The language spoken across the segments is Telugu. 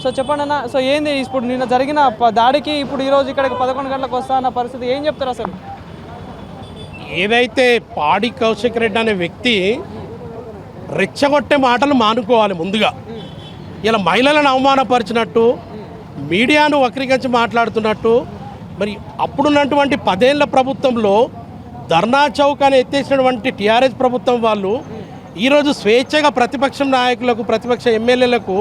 సో చెప్పండి అన్న, సో ఏంది ఇప్పుడు నిన్న జరిగిన దాడికి ఇప్పుడు ఈరోజు ఇక్కడికి 11 గంటలకు వస్తా అన్న పరిస్థితి ఏం చెప్తారు అసలు? ఏదైతే పాడి కౌశిక్ రెడ్డి అనే వ్యక్తి రెచ్చగొట్టే మాటలు మానుకోవాలి. ముందుగా ఇలా మహిళలను అవమానపరిచినట్టు, మీడియాను వక్రీకరించి మాట్లాడుతున్నట్టు, మరి అప్పుడున్నటువంటి 10 ఏళ్ల ప్రభుత్వంలో ధర్నా చౌక్ అని ఎత్తేసినటువంటి టీఆర్ఎస్ ప్రభుత్వం వాళ్ళు ఈరోజు స్వేచ్ఛగా ప్రతిపక్షం నాయకులకు, ప్రతిపక్ష ఎమ్మెల్యేలకు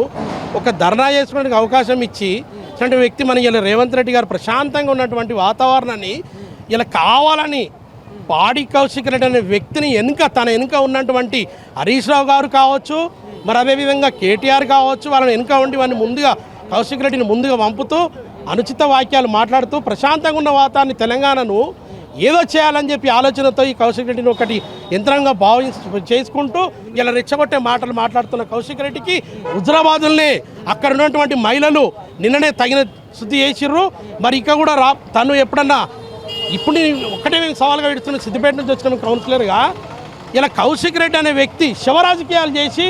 ఒక ధర్నా చేసుకోవడానికి అవకాశం ఇచ్చి ఇటువంటి వ్యక్తి మన ఇలా రేవంత్ రెడ్డి గారు ప్రశాంతంగా ఉన్నటువంటి వాతావరణాన్ని ఇలా కావాలని పాడి కౌశిక్ రెడ్డి అనే వ్యక్తిని తన వెనుక ఉన్నటువంటి హరీష్ రావు గారు కావచ్చు, మరి అదేవిధంగా కేటీఆర్ కావచ్చు, వాళ్ళని వెనుక ఉండి వాడిని ముందుగా కౌశిక్ రెడ్డిని ముందుగా పంపుతూ అనుచిత వాక్యాలు మాట్లాడుతూ ప్రశాంతంగా ఉన్న వాతావరణాన్ని తెలంగాణను ఏదో చేయాలని చెప్పి ఆలోచనతో ఈ కౌశిక్ రెడ్డిని ఒకటి యంత్రంగా చేసుకుంటూ ఇలా రెచ్చగొట్టే మాటలు మాట్లాడుతున్న కౌశిక్ రెడ్డికి హుజరాబాదుల్నే అక్కడ ఉన్నటువంటి మహిళలు నిన్ననే తగిన శుద్ధి చేసిర్రు. మరి ఇక కూడా తను ఎప్పుడన్నా ఇప్పుడు ఒక్కటే మేము సవాల్గా విడుతున్న సిద్దిపేట నుంచి వచ్చిన కౌన్సిలర్గా ఇలా కౌశిక్ రెడ్డి అనే వ్యక్తి శివరాజకీయాలు చేసి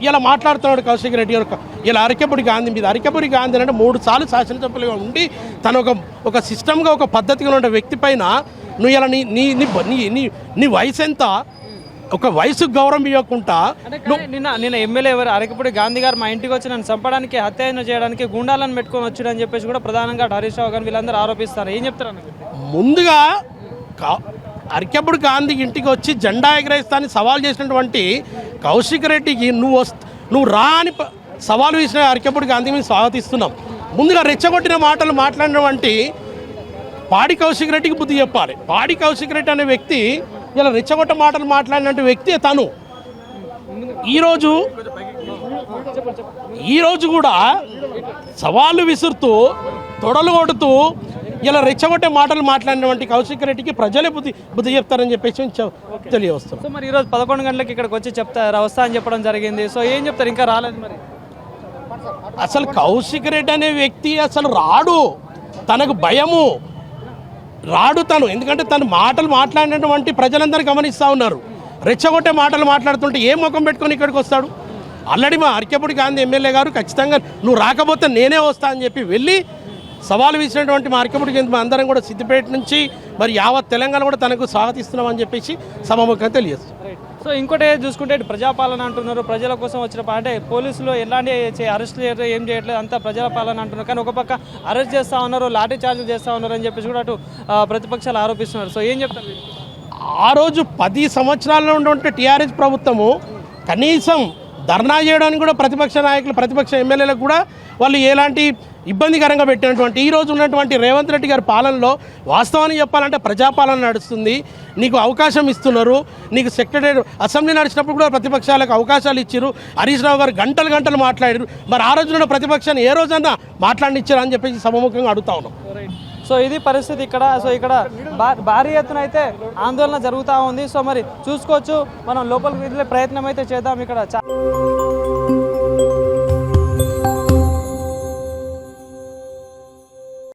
ఇలా మాట్లాడుతున్నాడు. కౌశిక్ రెడ్డి ఇలా అరకెపూడి గాంధీ మీద, అరకెపూడి గాంధీ అంటే 3 సార్లు శాసనసభ్యులుగా ఉండి తను ఒక సిస్టమ్గా ఒక పద్ధతిగా ఉన్న వ్యక్తి పైన నువ్వు ఇలా నీ వయసు ఎంత, ఒక వయసు గౌరవం ఇవ్వకుండా నిన్న ఎమ్మెల్యే ఎవరు అరకెపూడి గాంధీ గారు మా ఇంటికి వచ్చి నన్ను చంపడానికి, హత్యాయన చేయడానికి గుండాలను పెట్టుకొని వచ్చాడని చెప్పేసి కూడా ప్రధానంగా హరీష్ రావు గారు వీళ్ళందరూ ఆరోపిస్తారు. ఏం చెప్తారు? ముందుగా అరకెపూడి గాంధీ ఇంటికి వచ్చి జెండా ఎగరేస్తానని సవాల్ చేసినటువంటి కౌశిక్ రెడ్డికి నువ్వు రా అని సవాలు వేసిన అరకెపూడి గాంధీ మీద స్వాగతిస్తున్నాం. ముందుగా రెచ్చగొట్టిన మాటలు మాట్లాడినటువంటి పాడి కౌశిక్ రెడ్డికి బుద్ధి చెప్పాలి. పాడి కౌశిక్ రెడ్డి అనే వ్యక్తి ఇలా రెచ్చగొట్ట మాటలు మాట్లాడినటువంటి వ్యక్తి తను ఈరోజు కూడా సవాళ్ళు విసురుతూ తొడలు కొడుతూ ఇలా రెచ్చగొట్టే మాటలు మాట్లాడినటువంటి కౌశిక్ రెడ్డికి ప్రజలే బుద్ధి చెప్తారని చెప్పేసి తెలియవస్తుంది. సో మరి ఈరోజు 11 గంటలకు ఇక్కడికి వచ్చి వస్తా అని చెప్పడం జరిగింది. సో ఏం చెప్తారు? ఇంకా రాలేదు మరి. అసలు కౌశిక్ రెడ్డి అనే వ్యక్తి అసలు రాడు, తనకు భయము రాడు తను. ఎందుకంటే తను మాటలు మాట్లాడినటువంటి ప్రజలందరూ గమనిస్తూ ఉన్నారు. రెచ్చగొట్టే మాటలు మాట్లాడుతుంటే ఏ ముఖం పెట్టుకొని ఇక్కడికి వస్తాడు? ఆల్రెడీ మా అరకెపూడి గాంధీ ఎమ్మెల్యే గారు ఖచ్చితంగా నువ్వు రాకపోతే నేనే వస్తా అని చెప్పి వెళ్ళి సవాలు వేసినటువంటి మా అరకెపూడి గాంధీ అందరం కూడా సిద్దిపేట నుంచి మరి యావత్ తెలంగాణ కూడా తనకు స్వాగతిస్తున్నామని చెప్పేసి సభముఖంగా తెలియజేస్తుంది. సో ఇంకోటి చూసుకుంటే ప్రజాపాలన అంటున్నారు, ప్రజల కోసం వచ్చిన అంటే పోలీసులు ఎలాంటి అరెస్ట్ చేయట్లేదు, ఏం చేయట్లేదు, అంతా ప్రజల పాలన అంటున్నారు. కానీ ఒక పక్క అరెస్ట్ చేస్తూ ఉన్నారు, లాఠీ చార్జీలు చేస్తూ ఉన్నారు అని చెప్పేసి కూడా అటు ప్రతిపక్షాలు ఆరోపిస్తున్నారు. సో ఏం చెప్తారు? ఆ రోజు 10 సంవత్సరాల్లో ఉన్నటువంటి టీఆర్ఎస్ ప్రభుత్వము కనీసం ధర్నా చేయడానికి కూడా ప్రతిపక్ష నాయకులు, ప్రతిపక్ష ఎమ్మెల్యేలకు కూడా వాళ్ళు ఎలాంటి ఇబ్బందికరంగా పెట్టినటువంటి ఈరోజు ఉన్నటువంటి రేవంత్ రెడ్డి గారి పాలనలో వాస్తవాన్ని చెప్పాలంటే ప్రజాపాలన నడుస్తుంది. నీకు అవకాశం ఇస్తున్నారు. నీకు సెక్రటరీ అసెంబ్లీ నడిచినప్పుడు కూడా ప్రతిపక్షాలకు అవకాశాలు ఇచ్చారు. హరీష్ రావు గారు గంటలు మాట్లాడారు. మరి ఆ రోజున ప్రతిపక్షాన్ని ఏ రోజన్నా మాట్లాడినిచ్చారు అని చెప్పేసి సభముఖంగా అడుగుతా ఉన్నాం. సో ఇది పరిస్థితి ఇక్కడ. సో ఇక్కడ భారీ ఎత్తున అయితే ఆందోళన జరుగుతూ ఉంది. సో మరి చూసుకోవచ్చు, మనం లోపలికి వెళ్ళే ప్రయత్నం అయితే చేద్దాం. ఇక్కడ